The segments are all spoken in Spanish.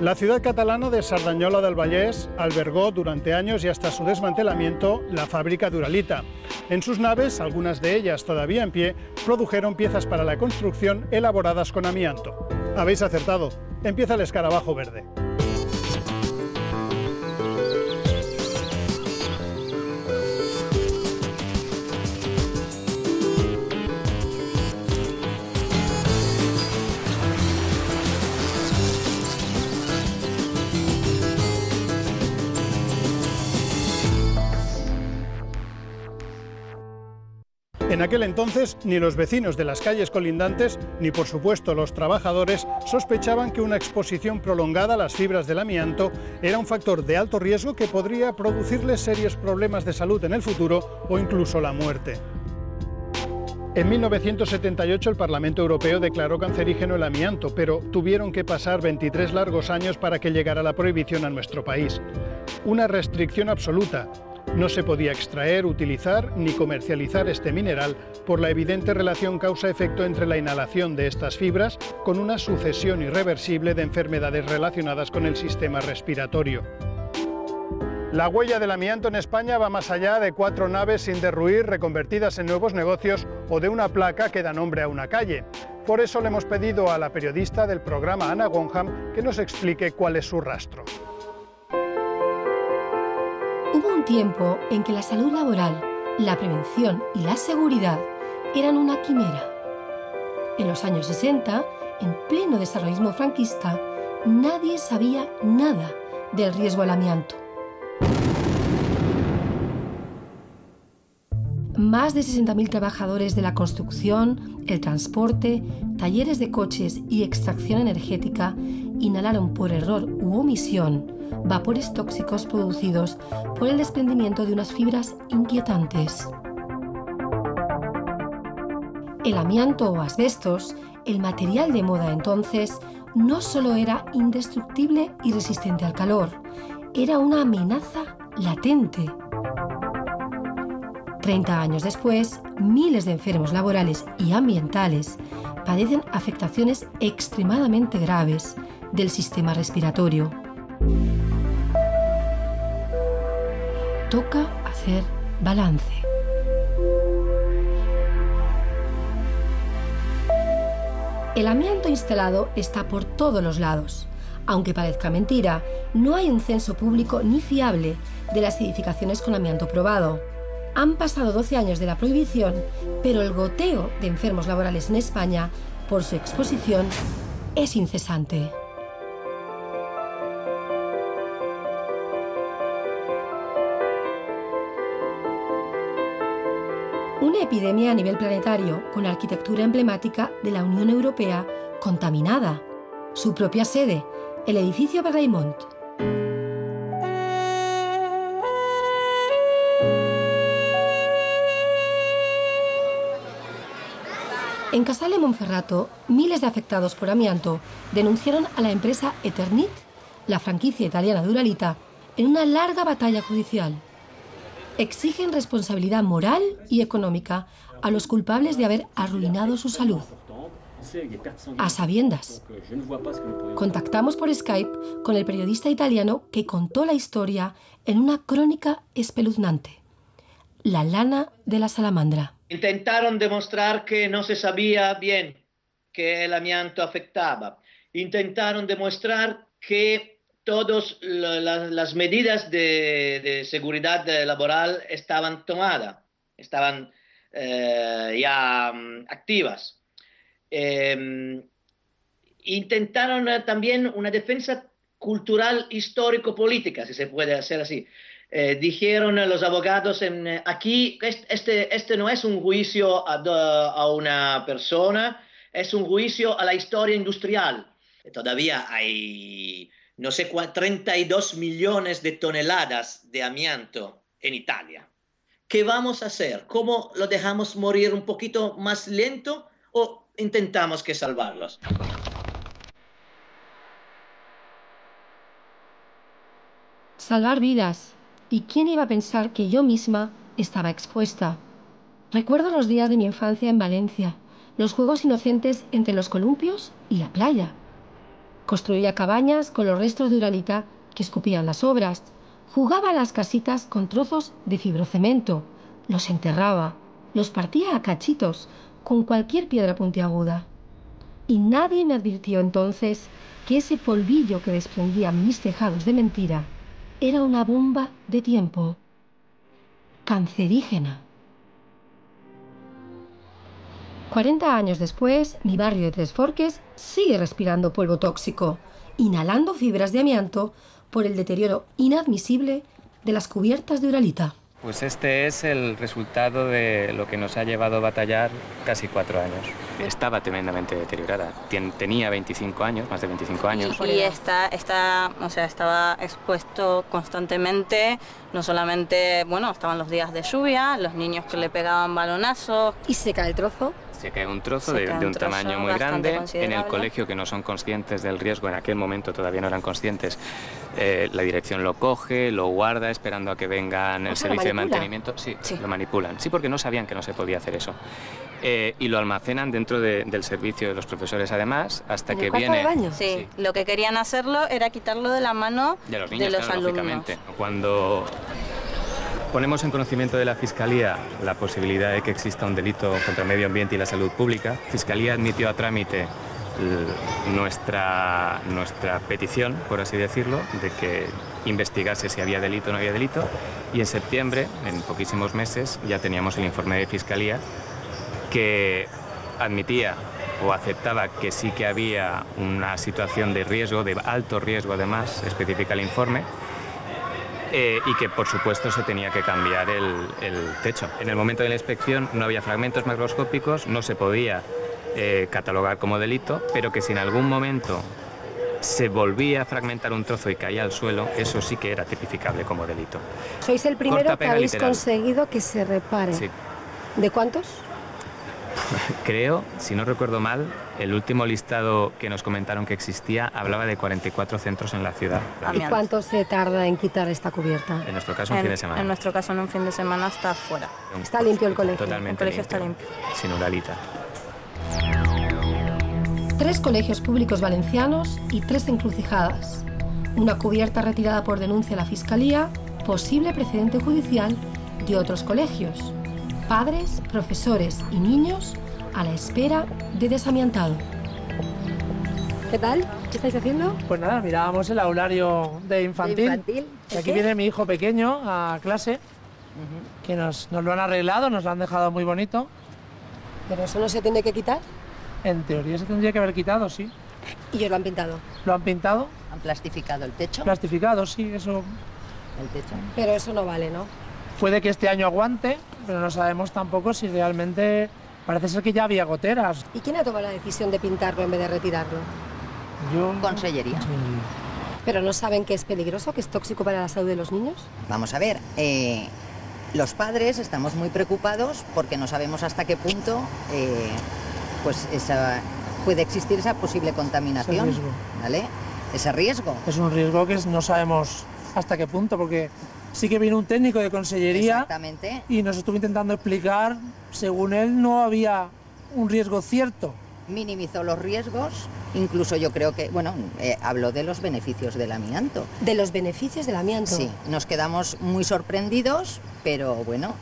La ciudad catalana de Cerdanyola del Vallès albergó durante años y hasta su desmantelamiento la fábrica Duralita. En sus naves, algunas de ellas todavía en pie, produjeron piezas para la construcción elaboradas con amianto. Habéis acertado, empieza el escarabajo verde. En aquel entonces, ni los vecinos de las calles colindantes, ni por supuesto los trabajadores, sospechaban que una exposición prolongada a las fibras del amianto era un factor de alto riesgo que podría producirles serios problemas de salud en el futuro o incluso la muerte. En 1978 el Parlamento Europeo declaró cancerígeno el amianto, pero tuvieron que pasar 23 largos años para que llegara la prohibición a nuestro país. Una restricción absoluta. No se podía extraer, utilizar ni comercializar este mineral por la evidente relación causa-efecto entre la inhalación de estas fibras con una sucesión irreversible de enfermedades relacionadas con el sistema respiratorio. La huella del amianto en España va más allá de 4 naves sin derruir reconvertidas en nuevos negocios o de una placa que da nombre a una calle. Por eso le hemos pedido a la periodista del programa Ana Gonham que nos explique cuál es su rastro. Hubo un tiempo en que la salud laboral, la prevención y la seguridad eran una quimera. En los años 60, en pleno desarrollismo franquista, nadie sabía nada del riesgo al amianto. Más de 60.000 trabajadores de la construcción, el transporte, talleres de coches y extracción energética inhalaron por error u omisión vapores tóxicos producidos por el desprendimiento de unas fibras inquietantes. El amianto o asbestos, el material de moda entonces, no solo era indestructible y resistente al calor, era una amenaza latente. 30 años después, miles de enfermos laborales y ambientales padecen afectaciones extremadamente graves del sistema respiratorio. Toca hacer balance. El amianto instalado está por todos los lados. Aunque parezca mentira, no hay un censo público ni fiable de las edificaciones con amianto probado. Han pasado 12 años de la prohibición, pero el goteo de enfermos laborales en España por su exposición es incesante. Una epidemia a nivel planetario con arquitectura emblemática de la Unión Europea contaminada. Su propia sede, el edificio Berlaymont. En Casale Monferrato, miles de afectados por amianto denunciaron a la empresa Eternit, la franquicia italiana Duralita, en una larga batalla judicial. Exigen responsabilidad moral y económica a los culpables de haber arruinado su salud. A sabiendas. Contactamos por Skype con el periodista italiano que contó la historia en una crónica espeluznante. La lana de la salamandra. Intentaron demostrar que no se sabía bien que el amianto afectaba. Intentaron demostrar que todas las medidas de seguridad laboral estaban tomadas, estaban ya activas. Intentaron también una defensa cultural histórico-política, si se puede hacer así. Dijeron los abogados, aquí este no es un juicio a una persona, es un juicio a la historia industrial. Todavía hay, no sé, 32 millones de toneladas de amianto en Italia. ¿Qué vamos a hacer? ¿Cómo lo dejamos morir un poquito más lento o intentamos que salvarlos? Salvar vidas. ¿Y quién iba a pensar que yo misma estaba expuesta? Recuerdo los días de mi infancia en Valencia, los juegos inocentes entre los columpios y la playa. Construía cabañas con los restos de Uralita que escupían las obras. Jugaba a las casitas con trozos de fibrocemento. Los enterraba, los partía a cachitos con cualquier piedra puntiaguda. Y nadie me advirtió entonces que ese polvillo que desprendían mis tejados de mentira era una bomba de tiempo cancerígena. 40 años después, mi barrio de Tres Forques sigue respirando polvo tóxico, inhalando fibras de amianto por el deterioro inadmisible de las cubiertas de Uralita. Pues este es el resultado de lo que nos ha llevado a batallar casi 4 años. Estaba tremendamente deteriorada. Tenía 25 años, más de 25 años. Y estaba expuesto constantemente, no solamente, bueno, estaban los días de lluvia, los niños que le pegaban balonazos. ¿Y se cae el trozo? Se cae un trozo de un tamaño muy grande. En el colegio, que no son conscientes del riesgo, en aquel momento todavía no eran conscientes, la dirección lo coge, lo guarda esperando a que vengan el servicio de mantenimiento. Sí, lo manipulan. Sí, porque no sabían que no se podía hacer eso. Y lo almacenan dentro del servicio de los profesores, además, hasta que viene... ¿En el cuarto de baño? Sí, lo que querían hacerlo era quitarlo de la mano de los niños, de los claro, alumnos. lógicamente. Cuando ponemos en conocimiento de la Fiscalía la posibilidad de que exista un delito contra el medio ambiente y la salud pública, la Fiscalía admitió a trámite nuestra petición, por así decirlo, de que investigase si había delito o no había delito, y en septiembre, en poquísimos meses, ya teníamos el informe de Fiscalía que admitía o aceptaba que sí que había una situación de riesgo, de alto riesgo además, especifica el informe, y que por supuesto se tenía que cambiar el techo. En el momento de la inspección no había fragmentos macroscópicos, no se podía catalogar como delito, pero que si en algún momento se volvía a fragmentar un trozo y caía al suelo, eso sí que era tipificable como delito. Sois el primero Corta que pega habéis literal. conseguido que se repare. Sí. ¿De cuántos? Creo, si no recuerdo mal, el último listado que nos comentaron que existía hablaba de 44 centros en la ciudad. ¿Y cuánto se tarda en quitar esta cubierta? En nuestro caso, un fin de semana. En nuestro caso, en un fin de semana está fuera. Está limpio el colegio. Totalmente El colegio está limpio. Sin Uralita. 3 colegios públicos valencianos y 3 encrucijadas. Una cubierta retirada por denuncia a la Fiscalía, posible precedente judicial de otros colegios. Padres, profesores y niños a la espera de desamiantado. ¿Qué tal? ¿Qué estáis haciendo? Pues nada, mirábamos el aulario de infantil. Y aquí viene mi hijo pequeño a clase, que nos lo han arreglado, nos lo han dejado muy bonito. ¿Pero eso no se tiene que quitar? En teoría se tendría que haber quitado, sí. ¿Y ellos lo han pintado? ¿Lo han pintado? ¿Han plastificado el techo? Plastificado, sí, eso. El techo. Pero eso no vale, ¿no? Puede que este año aguante, pero no sabemos tampoco si realmente... Parece ser que ya había goteras. ¿Y quién ha tomado la decisión de pintarlo en vez de retirarlo? Yo... Consellería. Sí. ¿Pero no saben que es peligroso, que es tóxico para la salud de los niños? Vamos a ver, los padres estamos muy preocupados porque no sabemos hasta qué punto pues puede existir esa posible contaminación. Ese riesgo. ¿Vale? Ese riesgo. Es un riesgo que no sabemos hasta qué punto, porque sí que vino un técnico de consellería. Exactamente. Y nos estuvo intentando explicar, según él, no había un riesgo cierto. Minimizó los riesgos, incluso yo creo que, bueno, habló de los beneficios del amianto. ¿De los beneficios del amianto? Sí, nos quedamos muy sorprendidos, pero bueno,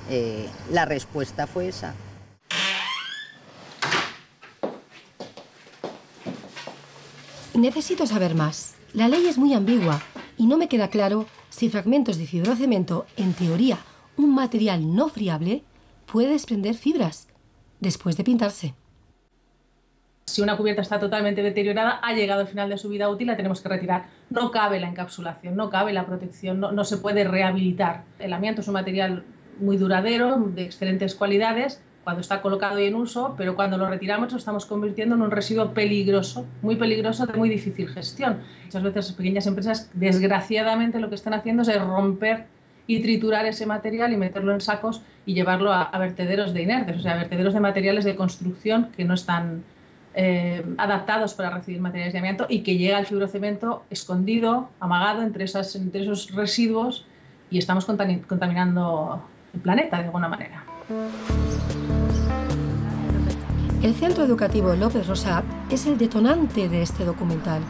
la respuesta fue esa. Necesito saber más. La ley es muy ambigua y no me queda claro si fragmentos de fibrocemento, en teoría un material no friable, puede desprender fibras después de pintarse. Si una cubierta está totalmente deteriorada, ha llegado al final de su vida útil, la tenemos que retirar. No cabe la encapsulación, no cabe la protección, no se puede rehabilitar. El amianto es un material muy duradero, de excelentes cualidades, cuando está colocado y en uso, pero cuando lo retiramos lo estamos convirtiendo en un residuo peligroso, de muy difícil gestión. Muchas veces las pequeñas empresas, desgraciadamente, lo que están haciendo es romper y triturar ese material y meterlo en sacos y llevarlo a vertederos de inertes, o sea, vertederos de materiales de construcción que no están adaptados para recibir materiales de amianto y que llega el fibrocemento escondido, amagado entre esos residuos y estamos contaminando el planeta de alguna manera. El Centro Educativo López Rosat es el detonante de este documental.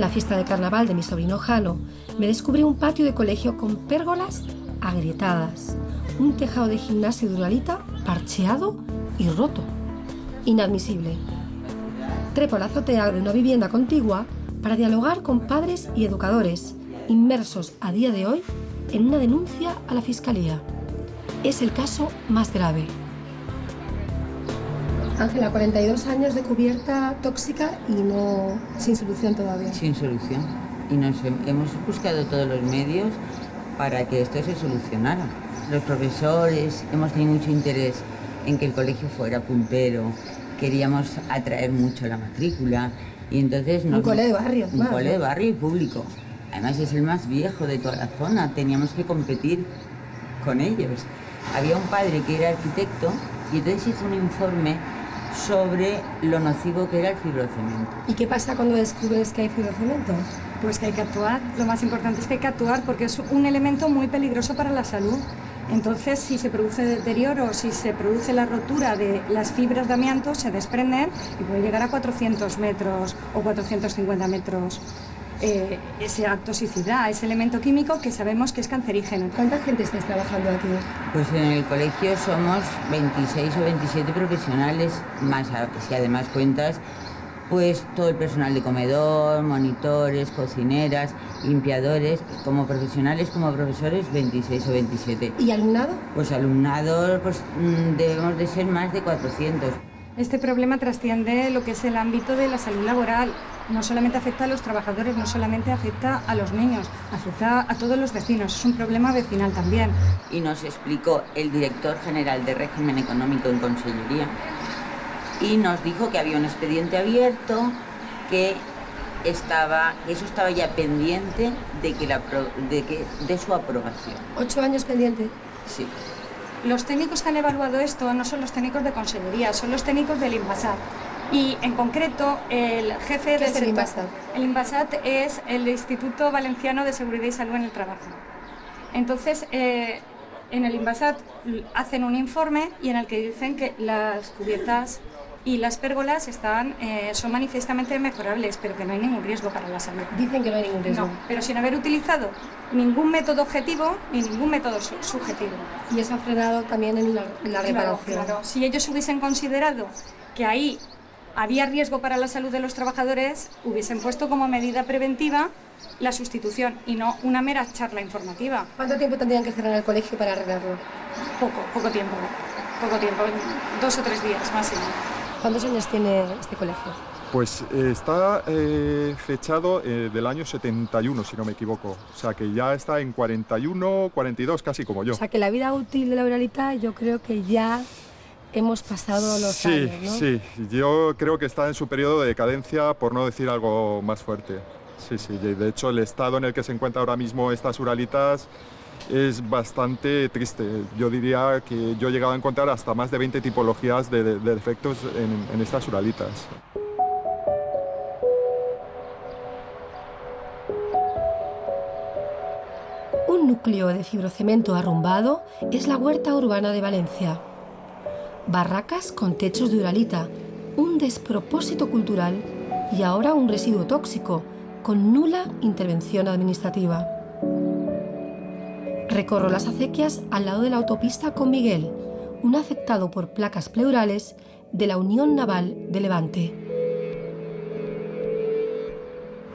la fiesta de carnaval de mi sobrino Jano, me descubrí un patio de colegio con pérgolas agrietadas, un tejado de gimnasio de Uralita parcheado y roto. Inadmisible. Trepo a la azotea de una vivienda contigua para dialogar con padres y educadores, inmersos a día de hoy en una denuncia a la Fiscalía. Es el caso más grave. Ángela, 42 años de cubierta tóxica y sin solución todavía. Sin solución. Y hemos buscado todos los medios para que esto se solucionara. Los profesores hemos tenido mucho interés en que el colegio fuera puntero, queríamos atraer mucho la matrícula y entonces... Un cole de barrio. Un cole de barrio y público. Además es el más viejo de toda la zona, teníamos que competir con ellos. Había un padre que era arquitecto y entonces hizo un informe sobre lo nocivo que era el fibrocemento. ¿Y qué pasa cuando descubres que hay fibrocemento? Pues que hay que actuar. Lo más importante es que hay que actuar porque es un elemento muy peligroso para la salud. Entonces, si se produce deterioro, si se produce la rotura de las fibras de amianto, se desprenden y puede llegar a 400 metros o 450 metros. Esa toxicidad, ese elemento químico que sabemos que es cancerígeno. ¿Cuánta gente estáis trabajando aquí? Pues en el colegio somos 26 o 27 profesionales, más si además cuentas pues todo el personal de comedor, monitores, cocineras, limpiadores, como profesionales, como profesores, 26 o 27. ¿Y alumnado? Pues alumnado, pues debemos de ser más de 400. Este problema trasciende lo que es el ámbito de la salud laboral. No solamente afecta a los trabajadores, no solamente afecta a los niños, afecta a todos los vecinos. Es un problema vecinal también. Y nos explicó el director general de régimen económico en Consellería y nos dijo que había un expediente abierto, que eso estaba ya pendiente de su aprobación. 8 años pendiente. Sí. Los técnicos que han evaluado esto no son los técnicos de Consellería, son los técnicos del INVASAT. Y en concreto, el jefe del sector... INVASAT? El INVASAT es el Instituto Valenciano de Seguridad y Salud en el Trabajo. Entonces, en el INVASAT hacen un informe y en el que dicen que las cubiertas y las pérgolas son manifiestamente mejorables, pero que no hay ningún riesgo para la salud. Dicen que no hay ningún riesgo. No, pero sin haber utilizado ningún método objetivo ni ningún método subjetivo. Y eso ha frenado también en la reparación. Claro. Si ellos hubiesen considerado que ahí había riesgo para la salud de los trabajadores, hubiesen puesto como medida preventiva la sustitución y no una mera charla informativa. ¿Cuánto tiempo tendrían que cerrar el colegio para arreglarlo? Poco tiempo, 2 o 3 días máximo. ¿Cuántos años tiene este colegio? Pues está fechado del año 71, si no me equivoco. O sea, que ya está en 41, 42, casi como yo. O sea, que la vida útil de la Uralita yo creo que ya hemos pasado los años, ¿no? Sí. Yo creo que está en su periodo de decadencia, por no decir algo más fuerte. Sí. De hecho, el estado en el que se encuentran ahora mismo estas Uralitas es bastante triste. Yo diría que yo he llegado a encontrar hasta más de 20 tipologías de defectos en estas Uralitas. Un núcleo de fibrocemento arrumbado es la huerta urbana de Valencia. Barracas con techos de Uralita, un despropósito cultural y ahora un residuo tóxico con nula intervención administrativa. Recorro las acequias al lado de la autopista con Miguel, un afectado por placas pleurales de la Unión Naval de Levante.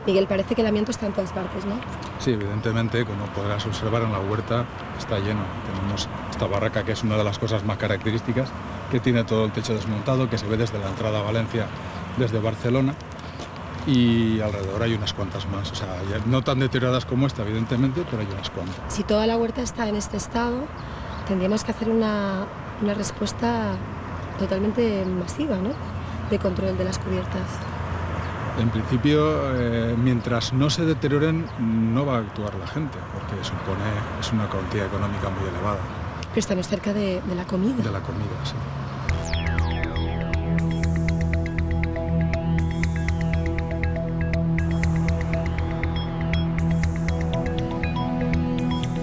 Miguel, parece que el amianto está en todas partes, ¿no? Sí, evidentemente, como podrás observar en la huerta, está lleno. Tenemos esta barraca, que es una de las cosas más características, que tiene todo el techo desmontado, que se ve desde la entrada a Valencia, desde Barcelona, y alrededor hay unas cuantas más. O sea, no tan deterioradas como esta, evidentemente, pero hay unas cuantas. Si toda la huerta está en este estado, tendríamos que hacer una respuesta totalmente masiva, ¿no?, de control de las cubiertas. En principio, mientras no se deterioren, no va a actuar la gente, porque es una cuantía económica muy elevada. Pero estamos cerca de la comida. De la comida, sí.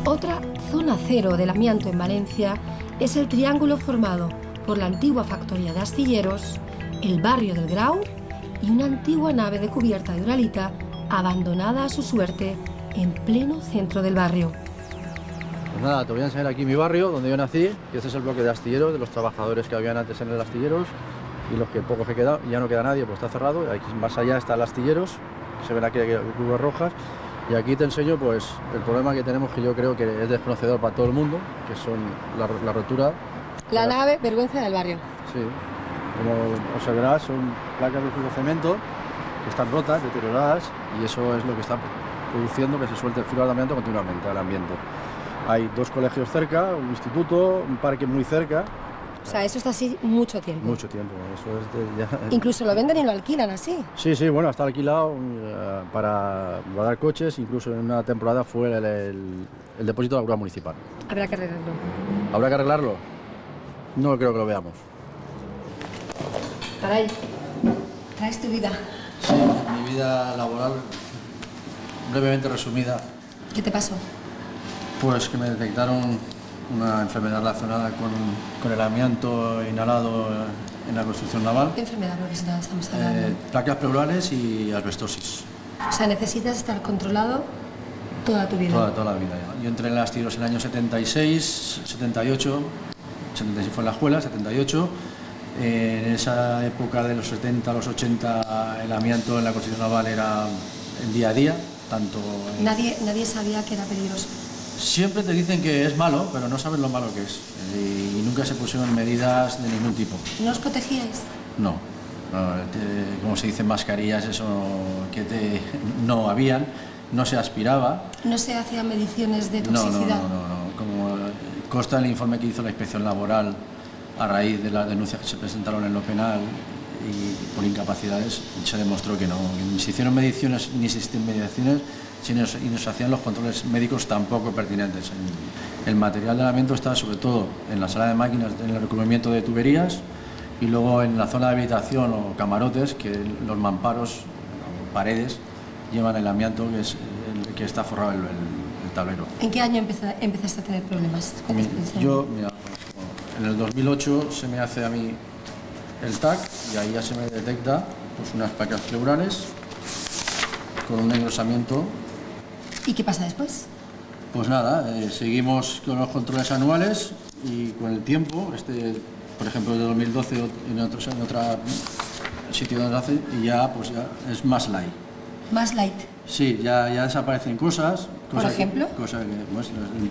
Otra zona cero del amianto en Valencia es el triángulo formado por la antigua factoría de astilleros, el barrio del Grau y una antigua nave de cubierta de Uralita abandonada a su suerte en pleno centro del barrio. Pues nada, te voy a enseñar aquí mi barrio, donde yo nací, y este es el bloque de astilleros, de los trabajadores que habían antes en el astilleros, y los que pocos que quedan, ya no queda nadie, pues está cerrado. Aquí más allá está el astilleros, que se ven aquí cubos rojas, y aquí te enseño pues el problema que tenemos, que yo creo que es desconocedor para todo el mundo, que son la rotura. La nave, vergüenza del barrio. Sí, como observarás, son placas de cemento que están rotas, deterioradas, y eso es lo que está produciendo que se suelte el fibra de amianto continuamente al ambiente. Hay 2 colegios cerca, un instituto, un parque muy cerca. O sea, eso está así mucho tiempo. Mucho tiempo, eso es ya... Incluso lo venden y lo alquilan así. Sí, sí, bueno, está alquilado para guardar coches, incluso en una temporada fue el depósito de la grúa municipal. Habrá que arreglarlo. ¿Habrá que arreglarlo? No creo que lo veamos. Caray, traes tu vida. Sí, mi vida laboral, brevemente resumida. ¿Qué te pasó? Pues que me detectaron una enfermedad relacionada con el amianto inhalado en la construcción naval. ¿Qué enfermedad profesional estamos hablando? Placas pleurales y asbestosis. O sea, necesitas estar controlado toda tu vida. Toda la vida. Ya. Yo entré en las astilleros en el año 76, 78, 76 fue en la escuela, 78. En esa época de los 70 a los 80 el amianto en la construcción naval era el día a día. Tanto Nadie sabía que era peligroso. Siempre te dicen que es malo, pero no saben lo malo que es. Y nunca se pusieron medidas de ningún tipo. ¿No os protegíais? No. Como se dice, mascarillas, eso no habían, no se aspiraba. ¿No se hacían mediciones de toxicidad? No. Como consta en el informe que hizo la inspección laboral a raíz de las denuncias que se presentaron en lo penal y por incapacidades, se demostró que no. Ni se hicieron mediciones, ni se existen mediciones, y nos hacían los controles médicos tampoco pertinentes. El material de amianto está sobre todo en la sala de máquinas, en el recubrimiento de tuberías, y luego en la zona de habitación o camarotes, que los mamparos o paredes llevan el amianto, que es el que está forrado el tablero. ¿En qué año empezaste a tener problemas? Yo, mira, en el 2008 se me hace a mí el TAC y ahí ya se me detecta pues, unas placas pleurales con un engrosamiento. ¿Y qué pasa después? Pues nada, seguimos con los controles anuales y con el tiempo, por ejemplo, de 2012 en otro sitio donde hace, y ya es más light. ¿Más light? Sí, ya desaparecen cosas. ¿Por ejemplo?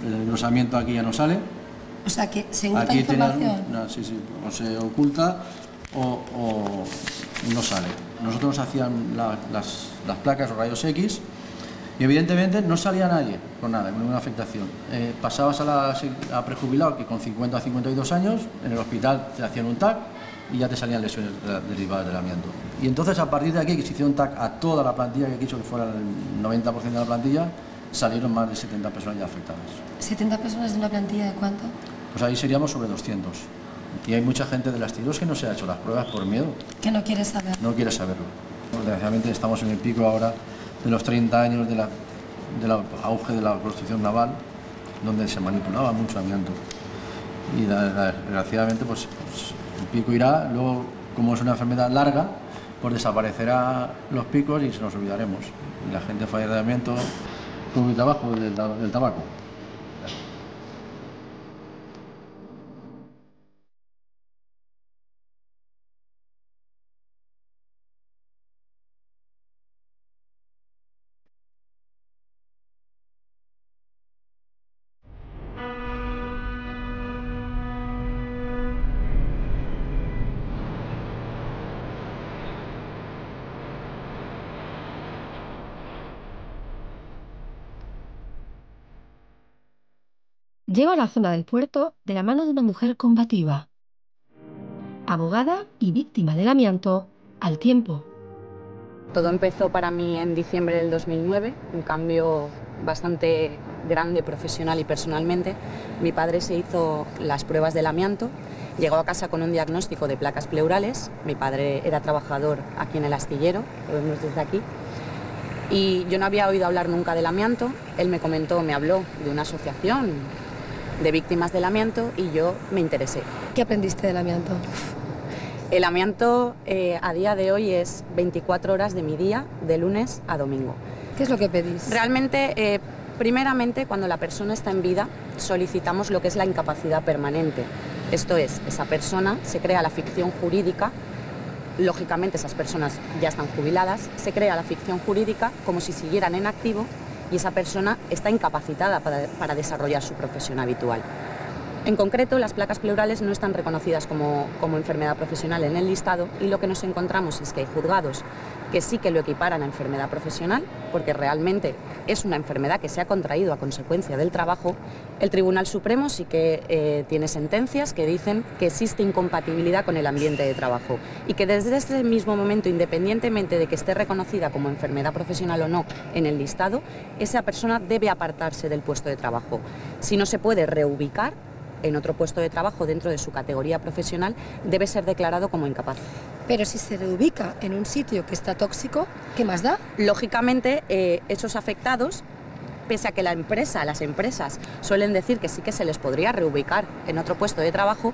El engrosamiento aquí ya no sale. O sea, que se oculta aquí información. Sí, o se oculta o no sale. Nosotros hacían las placas o rayos X y evidentemente no salía nadie con nada, con ninguna afectación. Pasabas a prejubilado que con 50 a 52 años en el hospital te hacían un TAC y ya te salían lesiones derivadas del amianto. Y entonces a partir de aquí, que se hicieron TAC a toda la plantilla, que quiso que fuera el 90% de la plantilla, salieron más de 70 personas ya afectadas. ¿70 personas de una plantilla de cuánto? Pues ahí seríamos sobre 200. Y hay mucha gente de las tiros que no se ha hecho las pruebas por miedo. Que no quiere saber. No quiere saberlo. Desgraciadamente estamos en el pico ahora de los 30 años del auge de la construcción naval, donde se manipulaba mucho amianto. Y desgraciadamente pues el pico irá, luego como es una enfermedad larga, pues desaparecerá los picos y se nos olvidaremos. Y la gente falla de amianto por el trabajo del tabaco. Llego a la zona del puerto de la mano de una mujer combativa, abogada y víctima del amianto al tiempo. Todo empezó para mí en diciembre del 2009, un cambio bastante grande profesional y personalmente. Mi padre se hizo las pruebas del amianto, llegó a casa con un diagnóstico de placas pleurales. Mi padre era trabajador aquí en el astillero, lo vemos desde aquí. Y yo no había oído hablar nunca del amianto. Él me habló de una asociación de víctimas del amianto y yo me interesé. ¿Qué aprendiste del amianto? El amianto a día de hoy es 24 horas de mi día, de lunes a domingo. ¿Qué es lo que pedís? Realmente, primeramente, cuando la persona está en vida, solicitamos lo que es la incapacidad permanente. Esto es, esa persona se crea la ficción jurídica, lógicamente esas personas ya están jubiladas, se crea la ficción jurídica como si siguieran en activo y esa persona está incapacitada para desarrollar su profesión habitual. En concreto, las placas pleurales no están reconocidas como enfermedad profesional en el listado y lo que nos encontramos es que hay juzgados que sí que lo equiparan a enfermedad profesional, porque realmente es una enfermedad que se ha contraído a consecuencia del trabajo. El Tribunal Supremo sí que tiene sentencias que dicen que existe incompatibilidad con el ambiente de trabajo y que desde ese mismo momento, independientemente de que esté reconocida como enfermedad profesional o no en el listado, esa persona debe apartarse del puesto de trabajo. Si no se puede reubicar en otro puesto de trabajo dentro de su categoría profesional, debe ser declarado como incapaz. Pero si se reubica en un sitio que está tóxico, ¿qué más da? Lógicamente, esos afectados, pese a que las empresas suelen decir que sí que se les podría reubicar en otro puesto de trabajo,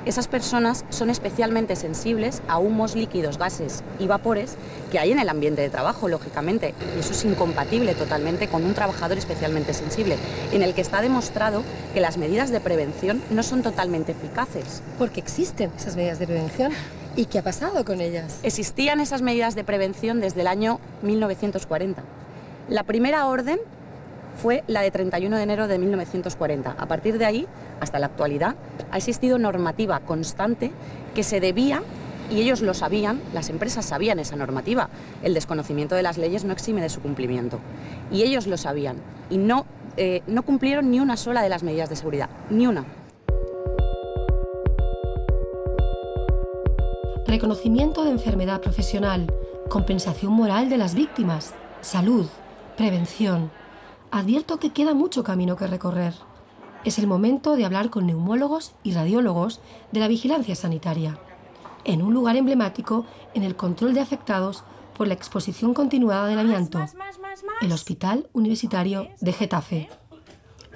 esas personas son especialmente sensibles a humos, líquidos, gases y vapores que hay en el ambiente de trabajo, lógicamente, y eso es incompatible totalmente con un trabajador especialmente sensible, en el que está demostrado que las medidas de prevención no son totalmente eficaces. Porque existen esas medidas de prevención. ¿Y qué ha pasado con ellas? Existían esas medidas de prevención desde el año 1940. La primera orden fue la de 31 de enero de 1940. A partir de ahí, hasta la actualidad, ha existido normativa constante que se debía, y ellos lo sabían, las empresas sabían esa normativa. El desconocimiento de las leyes no exime de su cumplimiento. Y ellos lo sabían. Y no cumplieron ni una sola de las medidas de seguridad. Ni una. Reconocimiento de enfermedad profesional, compensación moral de las víctimas, salud, prevención. Advierto que queda mucho camino que recorrer. Es el momento de hablar con neumólogos y radiólogos de la vigilancia sanitaria, en un lugar emblemático en el control de afectados por la exposición continuada del amianto, el Hospital Universitario de Getafe,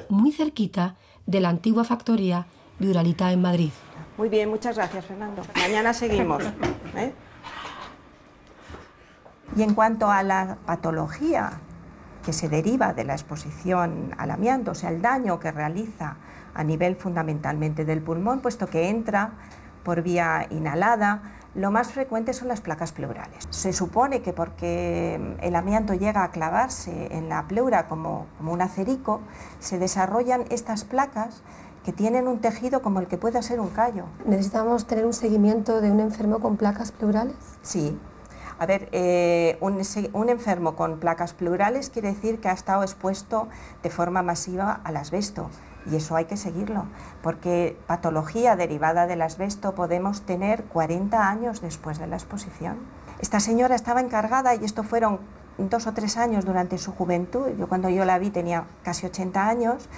muy cerquita de la antigua factoría de Uralita en Madrid. Muy bien, muchas gracias, Fernando. Mañana seguimos. Y en cuanto a la patología que se deriva de la exposición al amianto, o sea, el daño que realiza a nivel fundamentalmente del pulmón, puesto que entra por vía inhalada, lo más frecuente son las placas pleurales. Se supone que porque el amianto llega a clavarse en la pleura como un acerico, se desarrollan estas placas que tienen un tejido como el que puede ser un callo. ¿Necesitamos tener un seguimiento de un enfermo con placas pleurales? Sí. A ver, un enfermo con placas pleurales quiere decir que ha estado expuesto de forma masiva al asbesto y eso hay que seguirlo, porque patología derivada del asbesto podemos tener 40 años después de la exposición. Esta señora estaba encargada, y esto fueron 2 o 3 años durante su juventud, cuando yo la vi tenía casi 80 años,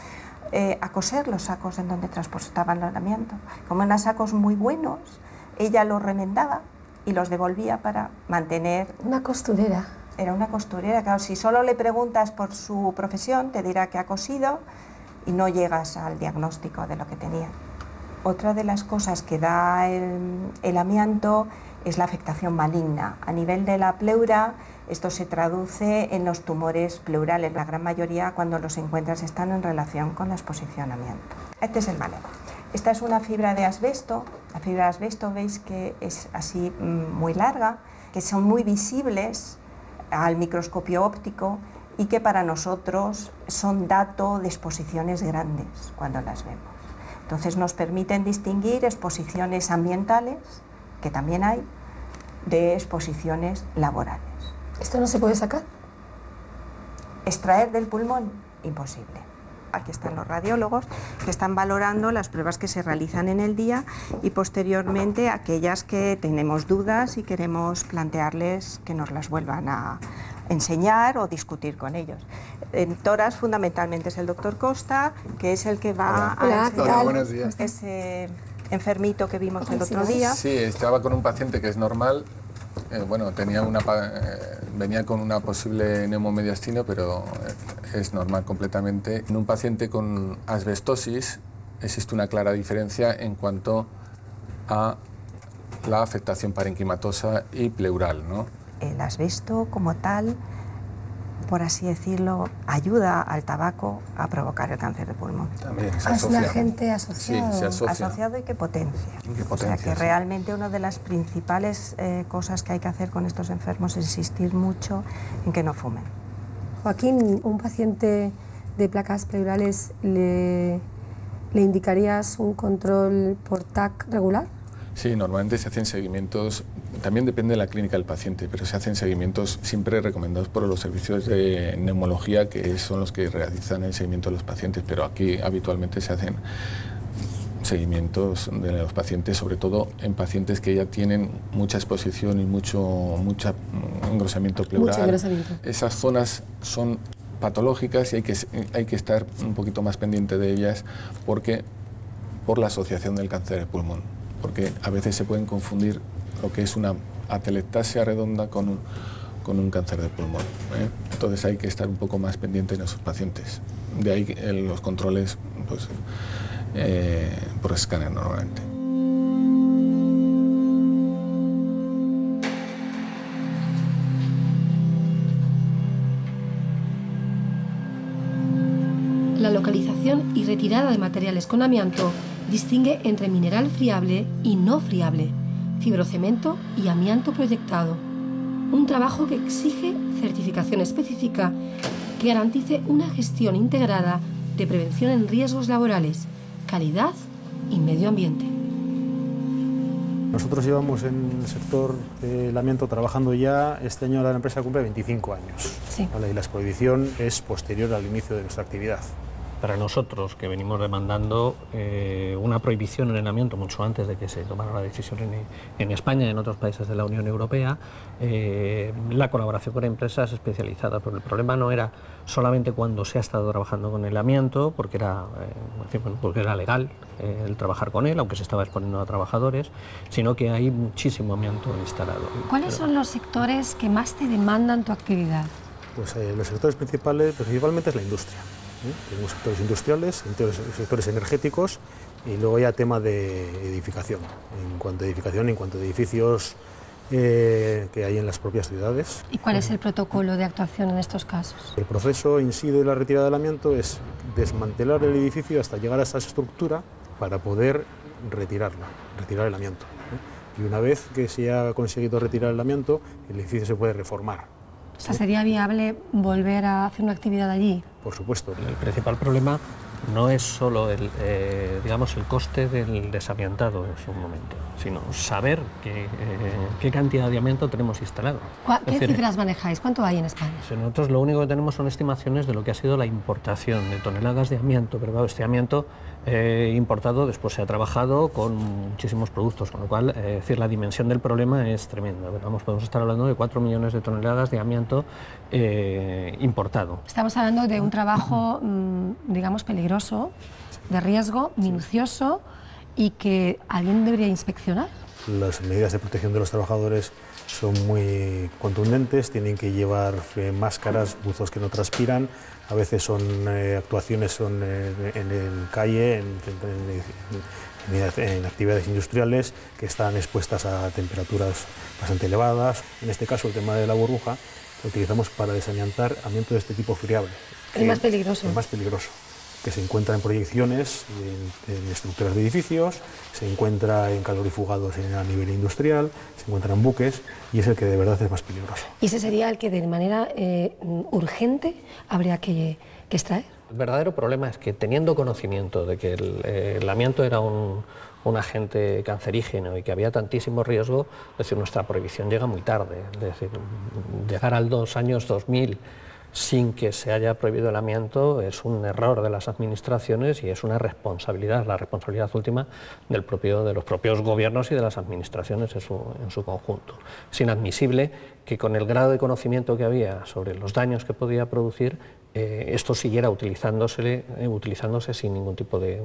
a coser los sacos en donde transportaban el amianto. Como eran sacos muy buenos, ella los remendaba y los devolvía para mantener... Una costurera. Era una costurera, claro, si solo le preguntas por su profesión te dirá que ha cosido y no llegas al diagnóstico de lo que tenía. Otra de las cosas que da el amianto es la afectación maligna. A nivel de la pleura, esto se traduce en los tumores pleurales. La gran mayoría, cuando los encuentras, están en relación con la exposición a amianto. Este es el malebo. Esta es una fibra de asbesto. La fibra de asbesto veis que es así muy larga, que son muy visibles al microscopio óptico y que para nosotros son dato de exposiciones grandes cuando las vemos. Entonces nos permiten distinguir exposiciones ambientales, que también hay, de exposiciones laborales. ¿Esto no se puede sacar? Extraer del pulmón, imposible. Aquí están los radiólogos que están valorando las pruebas que se realizan en el día y posteriormente aquellas que tenemos dudas y queremos plantearles que nos las vuelvan a enseñar o discutir con ellos. En toras fundamentalmente es el doctor Costa, que es el que va a enseñar buenos días. Ese enfermito que vimos el otro día. Sí, estaba con un paciente que es normal. Bueno, venía con una posible neumomediastino, pero es normal completamente. En un paciente con asbestosis existe una clara diferencia en cuanto a la afectación parenquimatosa y pleural, ¿no? El asbesto como tal por así decirlo, ayuda al tabaco a provocar el cáncer de pulmón. También se es un agente asociado. Sí, se asocia. Asociado y que potencia. O sea que realmente una de las principales cosas que hay que hacer con estos enfermos es insistir mucho en que no fumen. Joaquín, un paciente de placas pleurales, ¿le indicarías un control por TAC regular? Sí, normalmente se hacen seguimientos, también depende de la clínica del paciente, pero se hacen seguimientos siempre recomendados por los servicios de neumología, que son los que realizan el seguimiento de los pacientes, pero aquí habitualmente se hacen seguimientos de los pacientes, sobre todo en pacientes que ya tienen mucha exposición y mucho engrosamiento pleural. Mucho engrosamiento. Esas zonas son patológicas y hay que estar un poquito más pendiente de ellas por la asociación del cáncer de pulmón, porque a veces se pueden confundir lo que es una atelectasia redonda con un cáncer de pulmón, ¿eh? Entonces hay que estar un poco más pendiente en esos pacientes. De ahí los controles pues, por escáner normalmente. La localización y retirada de materiales con amianto distingue entre mineral friable y no friable, fibrocemento y amianto proyectado. Un trabajo que exige certificación específica que garantice una gestión integrada de prevención en riesgos laborales, calidad y medio ambiente. Nosotros llevamos en el sector del amianto trabajando ya, este año la empresa cumple 25 años. Sí. ¿Vale? Y la exprohibición es posterior al inicio de nuestra actividad. Para nosotros, que venimos demandando una prohibición en el amianto mucho antes de que se tomara la decisión en España y en otros países de la Unión Europea, la colaboración con empresas especializadas, porque el problema no era solamente cuando se ha estado trabajando con el amianto, porque era legal el trabajar con él, aunque se estaba exponiendo a trabajadores, sino que hay muchísimo amianto instalado. ¿Cuáles son los sectores que más te demandan tu actividad? Pues los sectores principalmente es la industria. Tenemos sectores industriales, sectores energéticos y luego ya tema de edificación. En cuanto a edificios que hay en las propias ciudades. ¿Y cuál es el protocolo de actuación en estos casos? El proceso en sí de la retirada del amianto es desmantelar el edificio hasta llegar a esa estructura para poder retirar el amianto. Y una vez que se ha conseguido retirar el amianto, el edificio se puede reformar. O sea, ¿sería viable volver a hacer una actividad allí? Por supuesto. El principal problema no es solo el coste del desamiantado en su momento, sino saber qué cantidad de amianto tenemos instalado. ¿Qué cifras manejáis? ¿Cuánto hay en España? Nosotros lo único que tenemos son estimaciones de lo que ha sido la importación de toneladas de amianto, pero claro, este amianto importado después se ha trabajado con muchísimos productos, con lo cual la dimensión del problema es tremenda. Podemos estar hablando de 4 millones de toneladas de amianto importado. Estamos hablando de un trabajo, digamos, peligroso, de riesgo, minucioso y que alguien debería inspeccionar. Las medidas de protección de los trabajadores son muy contundentes, tienen que llevar máscaras, buzos que no transpiran, a veces son actuaciones en calle, en actividades industriales que están expuestas a temperaturas bastante elevadas. En este caso el tema de la burbuja lo utilizamos para desamiantar amianto de este tipo friable. El más peligroso. El más peligroso, que se encuentra en proyecciones, en estructuras de edificios, se encuentra en calorifugados a nivel industrial, se encuentra en buques y es el que de verdad es más peligroso. ¿Y ese sería el que de manera urgente habría que extraer? El verdadero problema es que teniendo conocimiento de que el amianto era un agente cancerígeno y que había tantísimo riesgo, es decir, nuestra prohibición llega muy tarde, es decir, llegar al años 2000 sin que se haya prohibido el amianto es un error de las administraciones y es una responsabilidad, la responsabilidad última de los propios gobiernos y de las administraciones en su conjunto. Es inadmisible que con el grado de conocimiento que había sobre los daños que podía producir, esto siguiera utilizándose sin ningún tipo de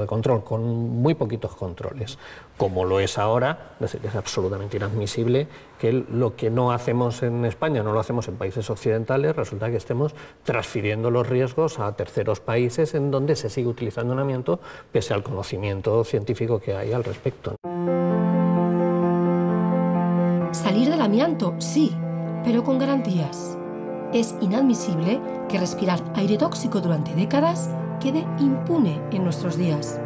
control, con muy poquitos controles, como lo es ahora. Es decir, es absolutamente inadmisible que lo que no hacemos en España, no lo hacemos en países occidentales, resulta que estemos transfiriendo los riesgos a terceros países en donde se sigue utilizando un amianto pese al conocimiento científico que hay al respecto. Salir del amianto, sí, pero con garantías. Es inadmisible que respirar aire tóxico durante décadas quede impune en nuestros días.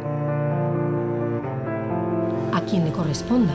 A quien le corresponda.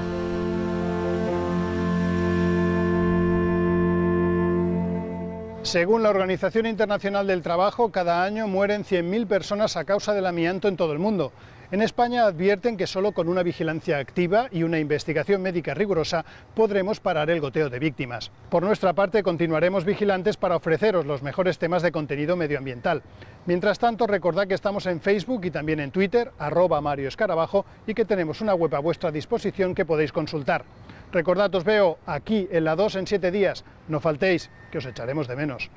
Según la Organización Internacional del Trabajo, cada año mueren 100.000 personas a causa del amianto en todo el mundo. En España advierten que solo con una vigilancia activa y una investigación médica rigurosa podremos parar el goteo de víctimas. Por nuestra parte, continuaremos vigilantes para ofreceros los mejores temas de contenido medioambiental. Mientras tanto, recordad que estamos en Facebook y también en Twitter, @MarioEscarabajo, y que tenemos una web a vuestra disposición que podéis consultar. Recordad, os veo aquí en La 2 en 7 días. No faltéis, que os echaremos de menos.